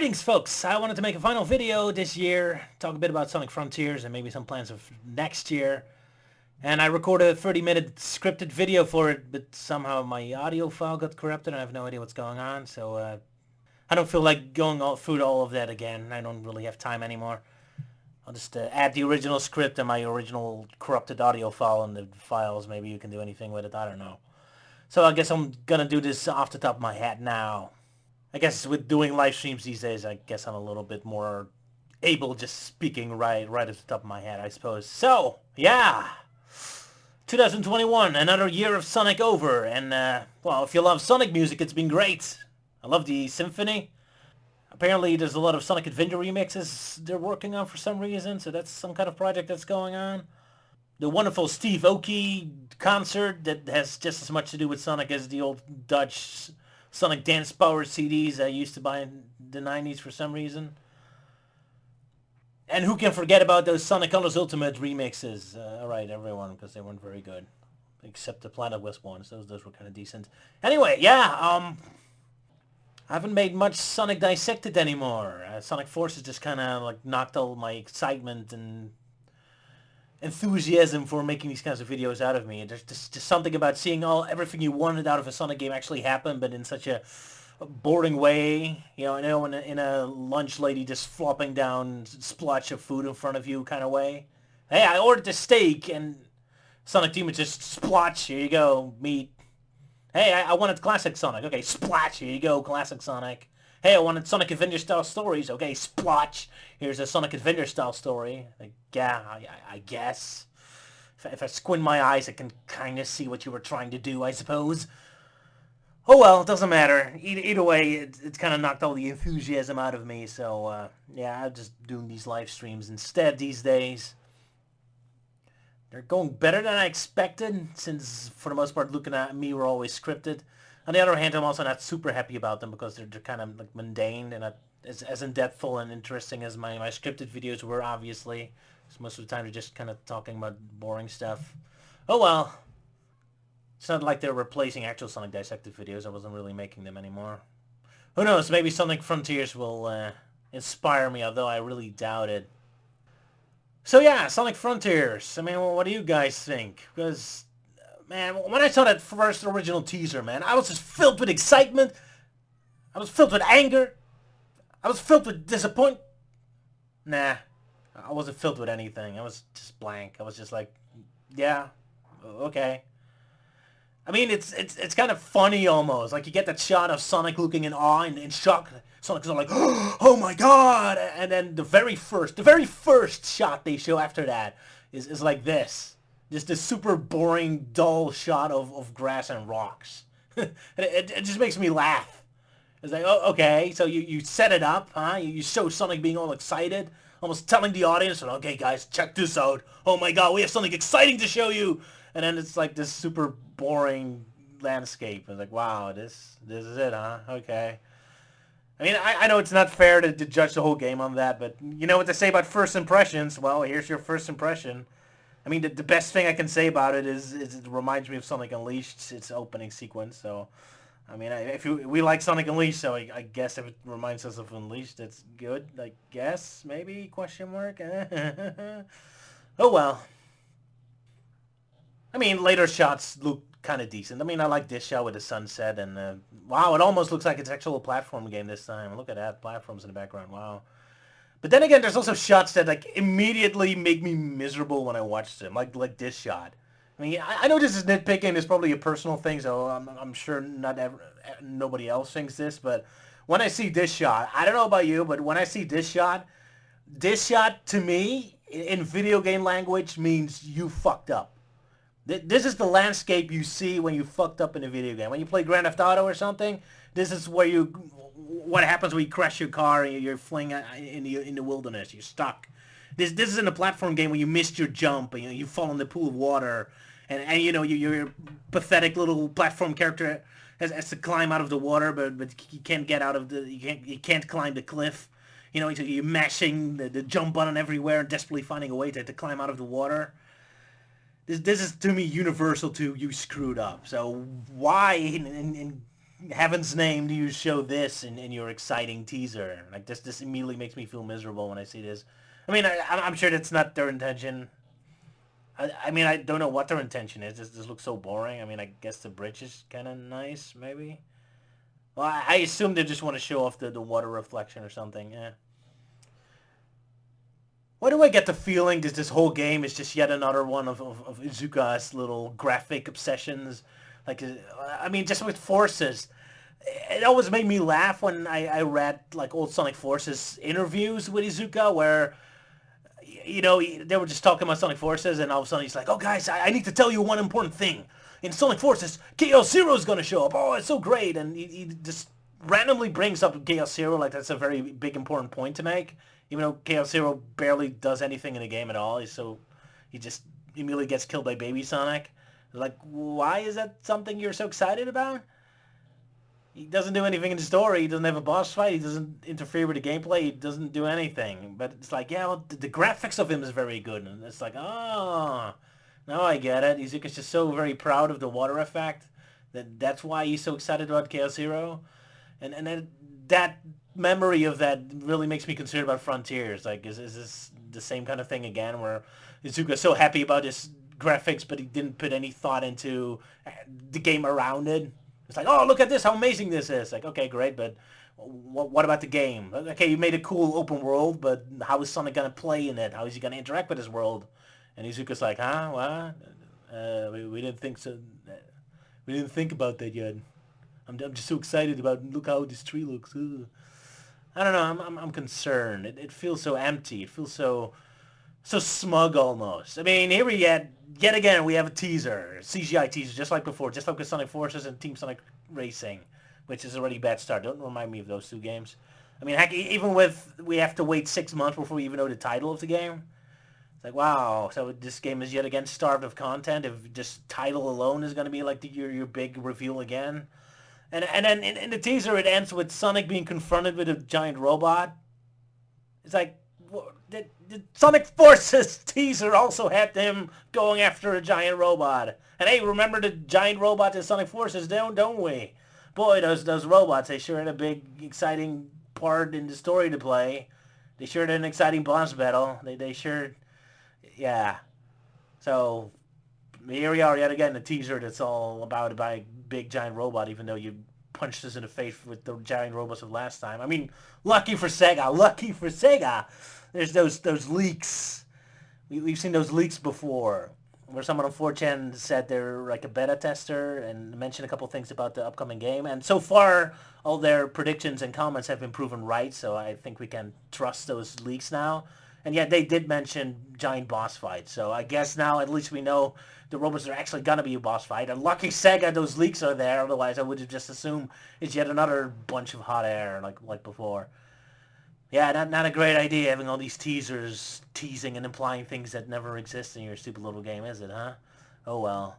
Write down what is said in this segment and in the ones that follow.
Greetings, folks! I wanted to make a final video this year, talk a bit about Sonic Frontiers and maybe some plans of next year. And I recorded a 30-minute scripted video for it, but somehow my audio file got corrupted and I have no idea what's going on, so I don't feel like going through all of that again. I don't really have time anymore. I'll just add the original script and my original corrupted audio file in the files. Maybe you can do anything with it, I don't know. So I guess I'm gonna do this off the top of my head now. I guess with doing live streams these days, I guess I'm a little bit more able just speaking right at the top of my head, I suppose. So, yeah. 2021, another year of Sonic over. And, well, if you love Sonic music, it's been great. I love the symphony. Apparently, there's a lot of Sonic Adventure remixes they're working on for some reason, so that's some kind of project that's going on. The wonderful Steve Aoki concert that has just as much to do with Sonic as the old Dutch Sonic Dance Power CDs I used to buy in the 90s for some reason. And who can forget about those Sonic Colors Ultimate remixes? Alright, everyone, because they weren't very good. Except the Planet West ones. Those were kind of decent. Anyway, yeah, I haven't made much Sonic Dissected anymore. Sonic Forces just kind of like knocked all my excitement and enthusiasm for making these kinds of videos out of me. There's just something about seeing everything you wanted out of a Sonic game actually happen, but in such a boring way. You know, in a lunch lady just flopping down splotch of food in front of you kind of way. Hey, I ordered the steak, and Sonic Team would just splotch. Here you go, meat. Hey, I wanted classic Sonic. Okay, splotch. Here you go, classic Sonic. Hey, I wanted Sonic Adventure style stories. Okay, splotch. Here's a Sonic Adventure style story. Like, yeah, I guess. If I squint my eyes, I can kind of see what you were trying to do, I suppose. Oh well, it doesn't matter. Either way, it's kind of knocked all the enthusiasm out of me. So, yeah, I'm just doing these live streams instead these days. They're going better than I expected, since for the most part, looking at me, we're always scripted. On the other hand, I'm also not super happy about them because they're kind of like mundane and not as in-depthful and interesting as my scripted videos were, obviously. So most of the time they're just kind of talking about boring stuff. Oh well. It's not like they're replacing actual Sonic Dissected videos. I wasn't really making them anymore. Who knows, maybe Sonic Frontiers will inspire me, although I really doubt it. So yeah, Sonic Frontiers. I mean, what do you guys think? Because man, when I saw that first original teaser, man, I was just filled with excitement. I was filled with anger. I was filled with disappointment. Nah, I wasn't filled with anything. I was just blank. I was just like, yeah, okay. I mean, it's kind of funny almost. Like you get that shot of Sonic looking in awe and in shock. Sonic's all like, oh my god! And then the very first shot they show after that is like this. Just this super boring, dull shot of grass and rocks. it just makes me laugh. It's like, oh, okay, so you set it up, huh? You show Sonic being all excited, almost telling the audience, okay, guys, check this out. Oh my god, we have something exciting to show you. And then it's like this super boring landscape. It's like, wow, this is it, huh? Okay. I mean, I know it's not fair to judge the whole game on that, but you know what they say about first impressions. Well, here's your first impression. I mean, the best thing I can say about it is it reminds me of Sonic Unleashed, its opening sequence. So, I mean, we like Sonic Unleashed, so I guess if it reminds us of Unleashed, that's good. I guess, maybe, question mark? Oh, well. I mean, later shots look kind of decent. I mean, I like this shot with the sunset, and wow, it almost looks like it's actual platform game this time. Look at that, platforms in the background, wow. But then again, there's also shots that like immediately make me miserable when I watch them, like this shot. I mean, I know this is nitpicking. It's probably a personal thing, so I'm sure nobody else thinks this. But when I see this shot, I don't know about you, but when I see this shot to me in video game language means you fucked up. This is the landscape you see when you fucked up in a video game. When you play Grand Theft Auto or something, this is what happens when you crash your car and you're fleeing in the wilderness. You're stuck. This is in a platform game when you missed your jump and you fall in the pool of water, and you know your pathetic little platform character has to climb out of the water, but he can't get out of he can't climb the cliff. You know, so you're mashing the jump button everywhere and desperately finding a way to climb out of the water. This is to me universal to you screwed up. So why in heaven's name do you show this in your exciting teaser? Like this immediately makes me feel miserable when I see this. I mean, I'm sure that's not their intention. I mean, I don't know what their intention is. This looks so boring. I mean, I guess the bridge is kind of nice, maybe. Well, I assume they just want to show off the water reflection or something. Yeah. Why do I get the feeling that this whole game is just yet another one of Izuka's little graphic obsessions? Like, I mean, just with forces. It always made me laugh when I read like old Sonic Forces interviews with Izuka where they were just talking about Sonic Forces, and all of a sudden he's like, "Oh, guys, I need to tell you one important thing. In Sonic Forces, Chaos Zero is gonna show up. Oh, it's so great!" And he just randomly brings up Chaos Zero like that's a very big important point to make, even though Chaos Zero barely does anything in the game at all. He just immediately gets killed by Baby Sonic. Like, why is that something you're so excited about? He doesn't do anything in the story. He doesn't have a boss fight. He doesn't interfere with the gameplay. He doesn't do anything. But it's like, yeah, well, the graphics of him is very good. And it's like, oh, now I get it. Izuka's just so very proud of the water effect. That's why he's so excited about Chaos Zero. And then that memory of that really makes me concerned about Frontiers. Like, is this the same kind of thing again where Izuka's so happy about his graphics, but he didn't put any thought into the game around it? It's like, oh, look at this, how amazing this is. Like, okay, great, but what about the game? Okay, you made a cool open world, but how is Sonic going to play in it? How is he going to interact with his world? And Izuka's like, huh, what? We didn't think so. We didn't think about that yet. I'm just so excited about, look how this tree looks. Ugh. I don't know, I'm concerned. It feels so empty. It feels so smug almost. I mean, here we yet again we have a teaser, CGI teaser, just like before, just like with Sonic Forces and Team Sonic Racing, which is already a bad start. Don't remind me of those two games. I mean, heck, even with we have to wait 6 months before we even know the title of the game. It's like, wow, so this game is yet again starved of content. If just title alone is going to be like your big reveal again. And then in the teaser it ends with Sonic being confronted with a giant robot. It's like, the Sonic Forces teaser also had them going after a giant robot. And hey, remember the giant robot in Sonic Forces, don't we? Boy, those robots, they sure had a big, exciting part in the story to play. They sure had an exciting boss battle. They sure, yeah. So here we are yet again, the teaser that's all about a big giant robot, even though you punched us in the face with the giant robots of last time. I mean, lucky for Sega, lucky for Sega. There's those leaks. We've seen those leaks before, where someone on 4chan said they're like a beta tester and mentioned a couple things about the upcoming game. And so far, all their predictions and comments have been proven right, so I think we can trust those leaks now. And yet they did mention giant boss fights, so I guess now at least we know the robots are actually gonna be a boss fight. And lucky Sega, those leaks are there. Otherwise, I would have just assumed it's yet another bunch of hot air like before. Yeah, not a great idea having all these teasers teasing and implying things that never exist in your stupid little game, is it, huh? Oh well.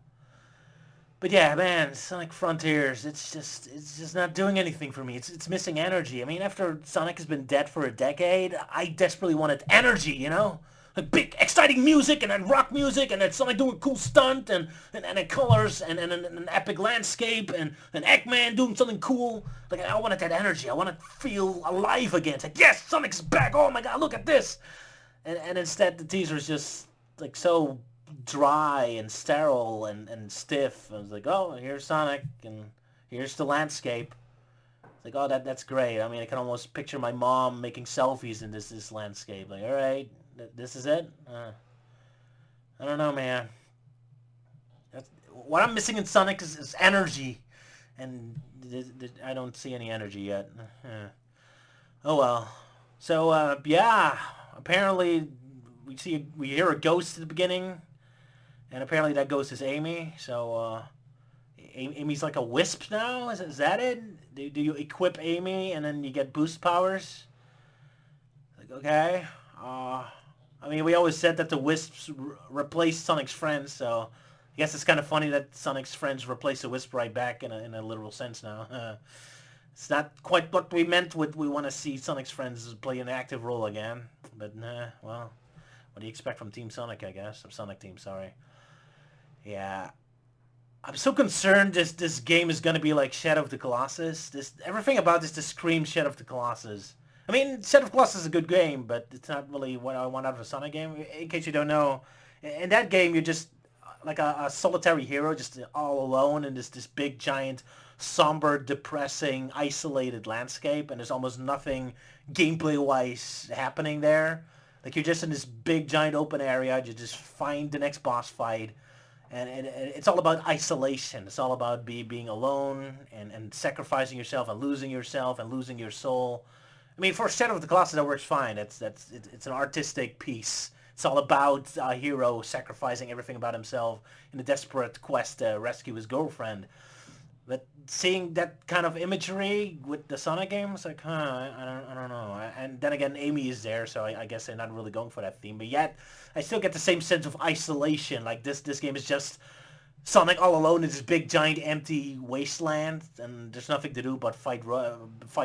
But yeah, man, Sonic Frontiers, it's just not doing anything for me. It's missing energy. I mean, after Sonic has been dead for a decade, I desperately wanted energy, you know? Like big, exciting music, and then rock music, and then Sonic doing a cool stunt, and then colors, and an epic landscape, and Eggman doing something cool. Like, I wanted that energy. I want to feel alive again. It's like, yes, Sonic's back. Oh my god, look at this. And instead, the teaser is just, like, so dry and sterile and stiff. I was like, oh, here's Sonic, and here's the landscape. It's like, oh, that's great. I mean, I can almost picture my mom making selfies in this landscape. Like, all right, this is it? I don't know, man. What I'm missing in Sonic is energy, and I don't see any energy yet. Oh well. So yeah, apparently we hear a ghost at the beginning, and apparently that ghost is Amy. So Amy's like a wisp now. Is that it? Do you equip Amy and then you get boost powers? Like, okay. I mean, we always said that the wisps replace Sonic's friends, so I guess it's kind of funny that Sonic's friends replace the wisp right back in a literal sense now. It's not quite what we meant with we want to see Sonic's friends play an active role again. But, well, what do you expect from Team Sonic, I guess? From Sonic Team, sorry. Yeah. I'm so concerned this game is gonna be like Shadow of the Colossus. This everything about this just screams Shadow of the Colossus. I mean, Shadow of the Colossus is a good game, but it's not really what I want out of a Sonic game. In case you don't know, in that game you're just like a solitary hero, just all alone in this big giant, somber, depressing, isolated landscape, and there's almost nothing gameplay wise happening there. Like you're just in this big giant open area. You just find the next boss fight and it's all about isolation. It's all about being alone and sacrificing yourself and losing your soul. I mean, for Shadow of the Colossus, that works fine. It's an artistic piece. It's all about a hero sacrificing everything about himself in a desperate quest to rescue his girlfriend. But seeing that kind of imagery with the Sonic games, like, I don't know. And then again, Amy is there, so I guess they're not really going for that theme. But yet, I still get the same sense of isolation. Like this game is just Sonic all alone in this big, giant, empty wasteland, and there's nothing to do but fight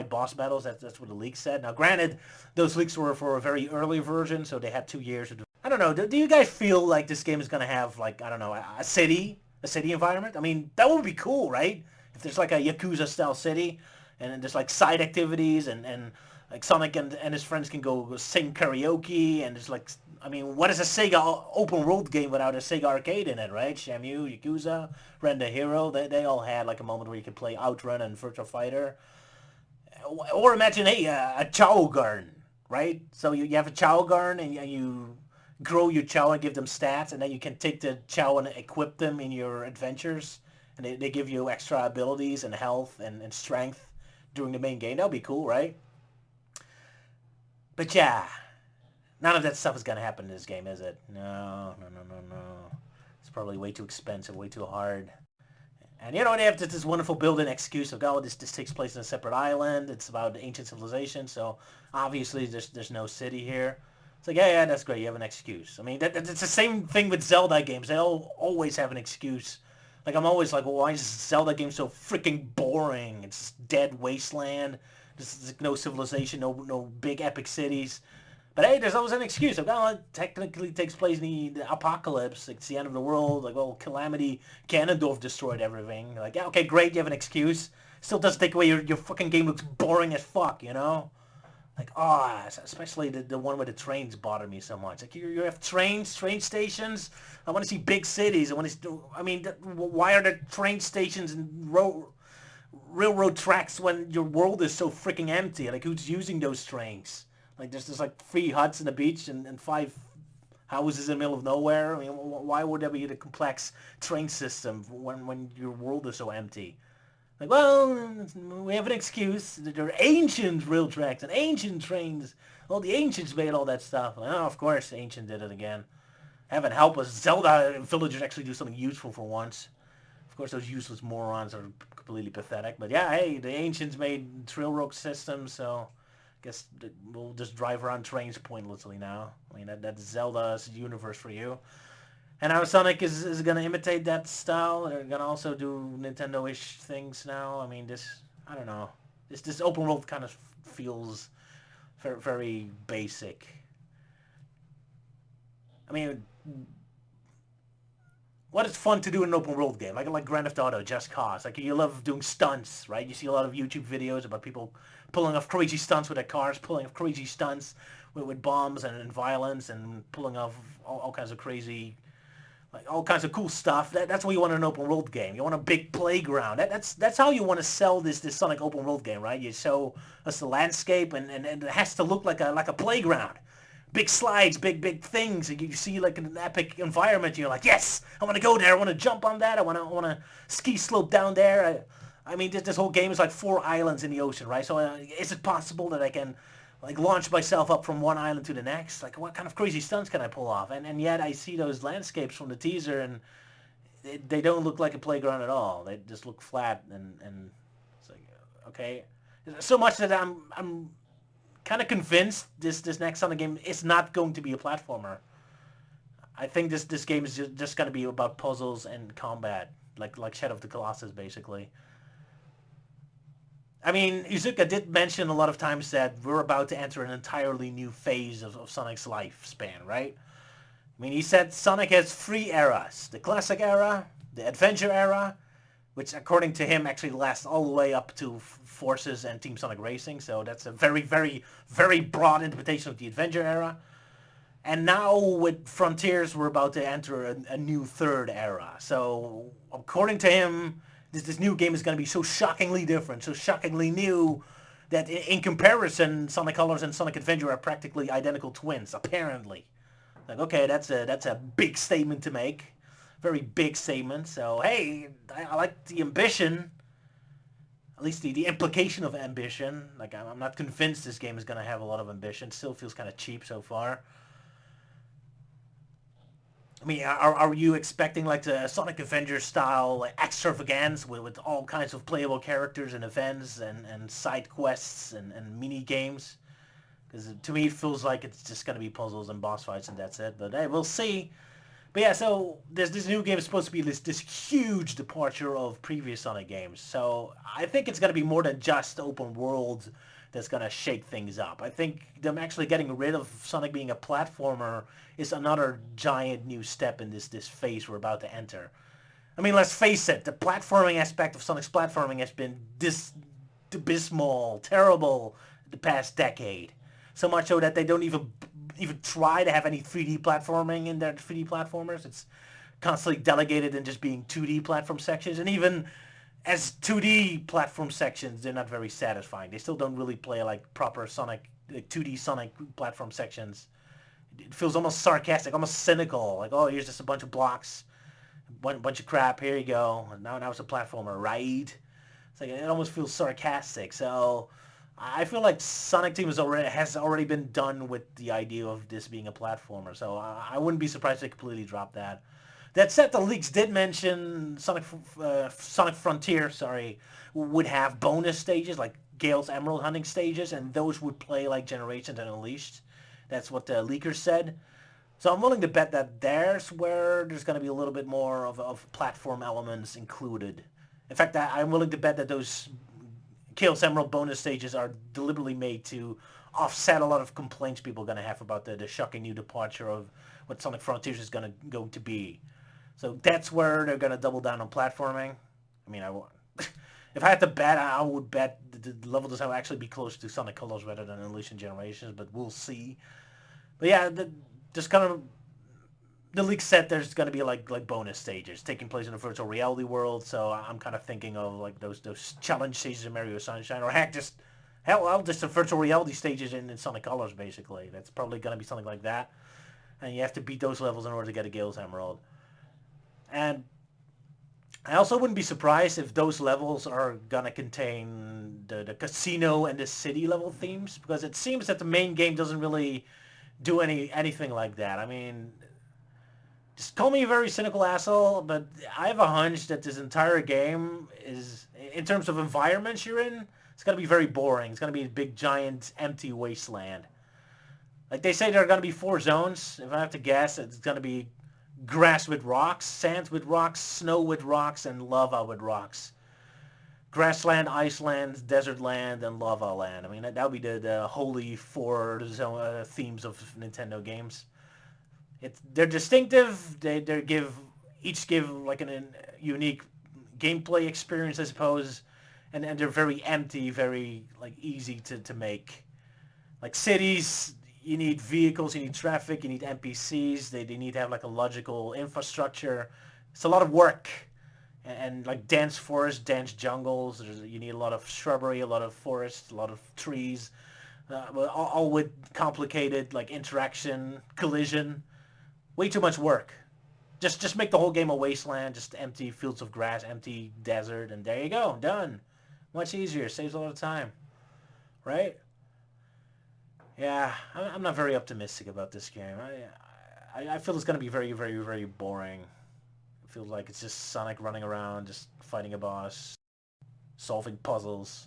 boss battles. That's what the leak said. Now, granted, those leaks were for a very early version, so they had 2 years to do. I don't know. Do you guys feel like this game is gonna have like I don't know a city environment? I mean, that would be cool, right? If there's like a Yakuza style city, and then there's like side activities, and like Sonic and his friends can go sing karaoke, and there's like, I mean, what is a Sega open world game without a Sega arcade in it, right? Shamu, Yakuza, Ren the Hero, they all had like a moment where you could play Outrun and Virtua Fighter. Or imagine, hey, a Chow Garden, right? So you have a Chow Garden and you grow your Chow and give them stats, and then you can take the Chow and equip them in your adventures, and they give you extra abilities and health and strength during the main game. That would be cool, right? But yeah, none of that stuff is gonna happen in this game, is it? No, no, no, no, no. It's probably way too expensive, way too hard. And you know, they have this wonderful built-in excuse of, oh, this takes place in a separate island. It's about ancient civilization, so obviously there's no city here. It's like, yeah, that's great. You have an excuse. I mean, it's the same thing with Zelda games. They all always have an excuse. Like, I'm always like, well, why is Zelda game so freaking boring? It's dead wasteland. There's no civilization, no big epic cities. But hey, there's always an excuse. Like, oh, it technically takes place in the apocalypse. It's the end of the world. Like, well, Calamity Ganondorf destroyed everything. Like, yeah, okay, great, you have an excuse. Still doesn't take away your fucking game looks boring as fuck, you know? Like, oh, especially the one with the trains bother me so much. Like, you have train stations. I want to see big cities. I mean, why are there train stations and railroad tracks when your world is so freaking empty? Like, who's using those trains? Like, there's just like 3 huts in the beach and 5 houses in the middle of nowhere. I mean, why would there be a complex train system when your world is so empty? Like, well, we have an excuse. There are ancient rail tracks and ancient trains. Well, the ancients made all that stuff. Like, oh, of course, the ancient did it again. Heaven help us. Zelda villagers actually do something useful for once. Of course, those useless morons are completely pathetic. But yeah, hey, the ancients made railroad systems, so I guess we'll just drive around trains pointlessly now. I mean, that's Zelda's universe for you. And now Sonic is going to imitate that style. They're going to also do Nintendo-ish things now. I mean, I don't know. This open world kind of feels very, very basic. I mean, what is fun to do in an open world game? Like Grand Theft Auto, Just Cause. Like, you love doing stunts, right? You see a lot of YouTube videos about people pulling off crazy stunts with their cars, pulling off crazy stunts with bombs and violence, and pulling off all kinds of crazy, like all kinds of cool stuff. That's what you want in an open world game. You want a big playground. That's how you want to sell this Sonic open world game, right? You show us the landscape, and it has to look like a playground. Big slides, big things. You see like an epic environment. You're like, yes, I want to go there. I want to jump on that. I want to ski slope down there. I mean, this whole game is like 4 islands in the ocean, right? So is it possible that I can like launch myself up from one island to the next? Like, what kind of crazy stunts can I pull off? And yet I see those landscapes from the teaser, and they don't look like a playground at all. They just look flat, and it's like, okay. So much that I'm kind of convinced this next Sonic game is not going to be a platformer. I think this game is just going to be about puzzles and combat, like Shadow of the Colossus, basically. I mean, Izuka did mention a lot of times that we're about to enter an entirely new phase of Sonic's lifespan, right? I mean, he said Sonic has 3 eras. The classic era, the adventure era, which according to him actually lasts all the way up to Forces and Team Sonic Racing. So that's a very, very, very broad interpretation of the adventure era. And now with Frontiers, we're about to enter a new third era. So according to him, this new game is going to be so shockingly different, so shockingly new, that in comparison, Sonic Colors and Sonic Adventure are practically identical twins, apparently. Like, okay, that's a big statement to make. Very big statement. So, hey, I like the ambition. At least the implication of ambition. Like, I'm not convinced this game is going to have a lot of ambition. Still feels kind of cheap so far. I mean, are you expecting like the Sonic Adventure style like, extravaganza with all kinds of playable characters and events and side quests and mini games? Because to me it feels like it's just going to be puzzles and boss fights and that's it. But hey, we'll see. But yeah, so this new game is supposed to be this huge departure of previous Sonic games. So I think it's going to be more than just open world that's going to shake things up. I think them actually getting rid of Sonic being a platformer is another giant new step in this phase we're about to enter. I mean, let's face it, the platforming aspect of Sonic's platforming has been this abysmal, terrible the past decade. So much so that they don't even try to have any 3D platforming in their 3D platformers. It's constantly delegated in just being 2D platform sections. And even as 2D platform sections, they're not very satisfying. They still don't really play like proper Sonic, like 2D Sonic platform sections. It feels almost sarcastic, almost cynical. Like, oh, here's just a bunch of blocks, bunch of crap. Here you go. And now it's a platformer, right? It's like it almost feels sarcastic. So I feel like Sonic Team has already been done with the idea of this being a platformer. So I wouldn't be surprised if they completely drop that. That said, the leaks did mention Sonic Frontier, would have bonus stages like Gale's Emerald hunting stages, and those would play like Generations and Unleashed. That's what the leakers said. So I'm willing to bet that there's where there's going to be a little bit more of platform elements included. In fact, I'm willing to bet that those Chaos Emerald bonus stages are deliberately made to offset a lot of complaints people are going to have about the shocking new departure of what Sonic Frontiers is going to be. So that's where they're going to double down on platforming. I mean, if I had to bet, I would bet the level design will actually be closer to Sonic Colors rather than Unleashed Generations, but we'll see. But yeah, just kind of the leak said there's going to be like bonus stages taking place in a virtual reality world. So I'm kind of thinking of like those challenge stages in Mario Sunshine, or heck, just the virtual reality stages in Sonic Colors. Basically, that's probably going to be something like that. And you have to beat those levels in order to get a Gale's Emerald. And I also wouldn't be surprised if those levels are gonna contain the casino and the city level themes, because it seems that the main game doesn't really do anything like that. I mean, just call me a very cynical asshole, but I have a hunch that this entire game is, in terms of environments you're in, it's gonna be very boring. It's gonna be a big, giant, empty wasteland. Like they say, there are gonna be 4 zones. If I have to guess, it's gonna be grass with rocks, sand with rocks, snow with rocks, and lava with rocks. Grassland, Iceland, desert land, and lava land. I mean, that would be the holy 4 themes of Nintendo games. They're distinctive. They each give like a unique gameplay experience, I suppose, and they're very empty, very like easy to make. Like cities, you need vehicles, you need traffic, you need NPCs. They need to have like a logical infrastructure. It's a lot of work. And like dense forests, dense jungles. You need a lot of shrubbery, a lot of forest, a lot of trees. All with complicated like interaction, collision. Way too much work. Just make the whole game a wasteland, just empty fields of grass, empty desert, and there you go, done. Much easier, saves a lot of time, right? Yeah, I'm not very optimistic about this game. I feel it's going to be very, very, very boring. It feels like it's just Sonic running around, just fighting a boss, solving puzzles.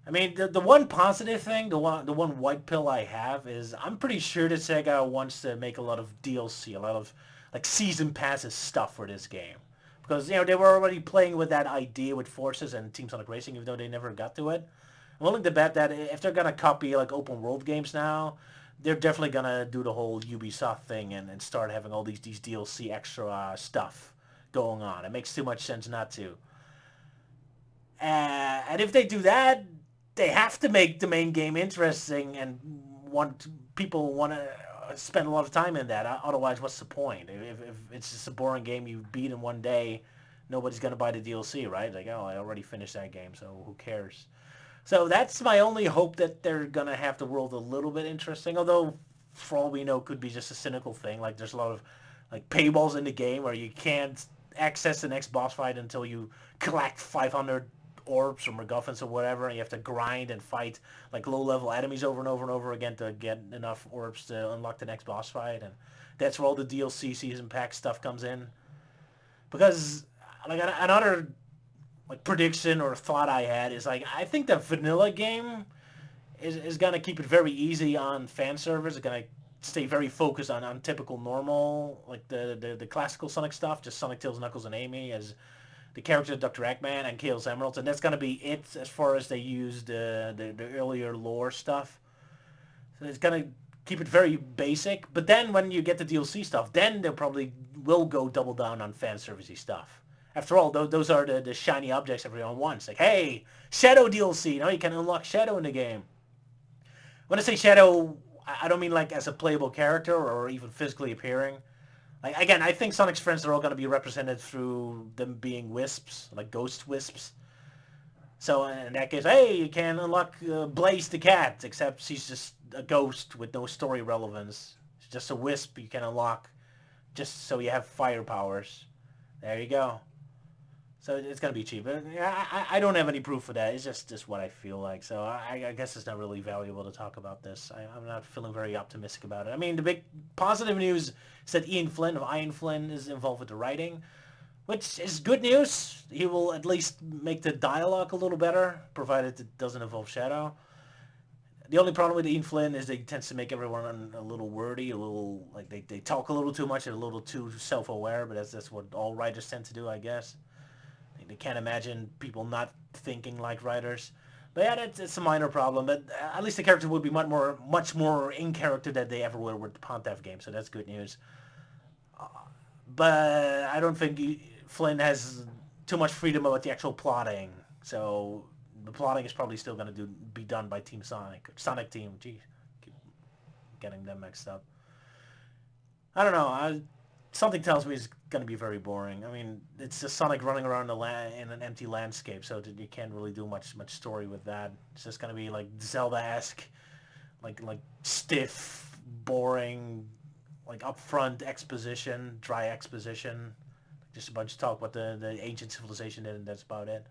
I mean, the one positive thing, the one white pill I have is I'm pretty sure that Sega wants to make a lot of DLC, a lot of like season passes stuff for this game. Because, they were already playing with that idea with Forces and Team Sonic Racing, even though they never got to it. I'm willing to bet that if they're gonna copy like open world games now, they're definitely gonna do the whole Ubisoft thing and start having all these DLC extra stuff going on. It makes too much sense not to. And if they do that, they have to make the main game interesting and want people want to spend a lot of time in that. Otherwise, what's the point? If it's just a boring game you beat in one day, nobody's gonna buy the DLC, right? Like, oh, I already finished that game, so who cares? So that's my only hope, that they're gonna have the world a little bit interesting. Although, for all we know, it could be just a cynical thing. Like there's a lot of like paywalls in the game where you can't access the next boss fight until you collect 500 orbs or MacGuffins or whatever, and you have to grind and fight like low-level enemies over and over and over again to get enough orbs to unlock the next boss fight. And that's where all the DLC season pack stuff comes in. Because like another like prediction or thought I had is like I think the vanilla game is gonna keep it very easy on fan servers. It's gonna stay very focused on typical normal like the classical Sonic stuff, just Sonic, Tails, Knuckles, and Amy as the character of Dr. Eggman and Chaos Emeralds, and that's gonna be it as far as they use the earlier lore stuff. So it's gonna keep it very basic. But then when you get the DLC stuff, then they probably will go double down on fan servicey stuff. After all, those are the shiny objects everyone wants. Like, hey, Shadow DLC. Now you can unlock Shadow in the game. When I say Shadow, I don't mean like as a playable character or even physically appearing. Like, again, I think Sonic's friends are all going to be represented through them being wisps, like ghost wisps. So in that case, hey, you can unlock Blaze the cat, except she's just a ghost with no story relevance. She's just a wisp you can unlock just so you have fire powers. There you go. So it's gonna be cheap. I don't have any proof for that. It's just what I feel like. So I guess it's not really valuable to talk about this. I'm not feeling very optimistic about it. I mean, the big positive news is that Ian Flynn of Iron Flynn is involved with the writing, which is good news. He will at least make the dialogue a little better, provided it doesn't involve Shadow. The only problem with Ian Flynn is they tends to make everyone a little wordy, a little like they talk a little too much and a little too self-aware. But that's what all writers tend to do, I guess. They can't imagine people not thinking like writers. But yeah, it's a minor problem. But at least the character would be much more in character than they ever were with the Pontiff game. So that's good news. But I don't think Flynn has too much freedom about the actual plotting. So the plotting is probably still going to be done by Team Sonic. Sonic Team. Gee, keep getting them mixed up. I don't know. Something tells me it's going to be very boring. I mean, it's just Sonic running around in an empty landscape, so you can't really do much story with that. It's just going to be like Zelda-esque, like stiff, boring, like upfront exposition, dry exposition. Just a bunch of talk about the ancient civilization, and that's about it.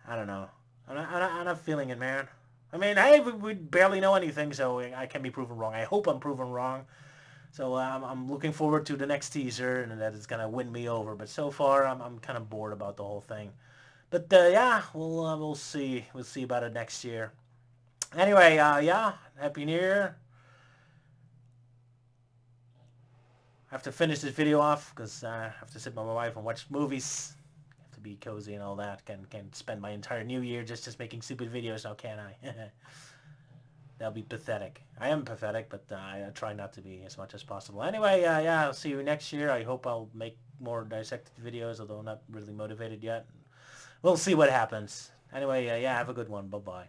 I don't know. I'm not feeling it, man. I mean, hey, we barely know anything, so I can be proven wrong. I hope I'm proven wrong. So I'm looking forward to the next teaser, and that it's gonna win me over. But so far, I'm kind of bored about the whole thing. But yeah, we'll see. We'll see about it next year. Anyway, yeah, Happy New Year. I have to finish this video off because I have to sit with my wife and watch movies. I have to be cozy and all that. Can spend my entire New Year just making stupid videos now, can I? That'll be pathetic. I am pathetic, but I try not to be as much as possible. Anyway, yeah, I'll see you next year. I hope I'll make more dissected videos, although I'm not really motivated yet. We'll see what happens. Anyway, yeah, have a good one. Bye-bye.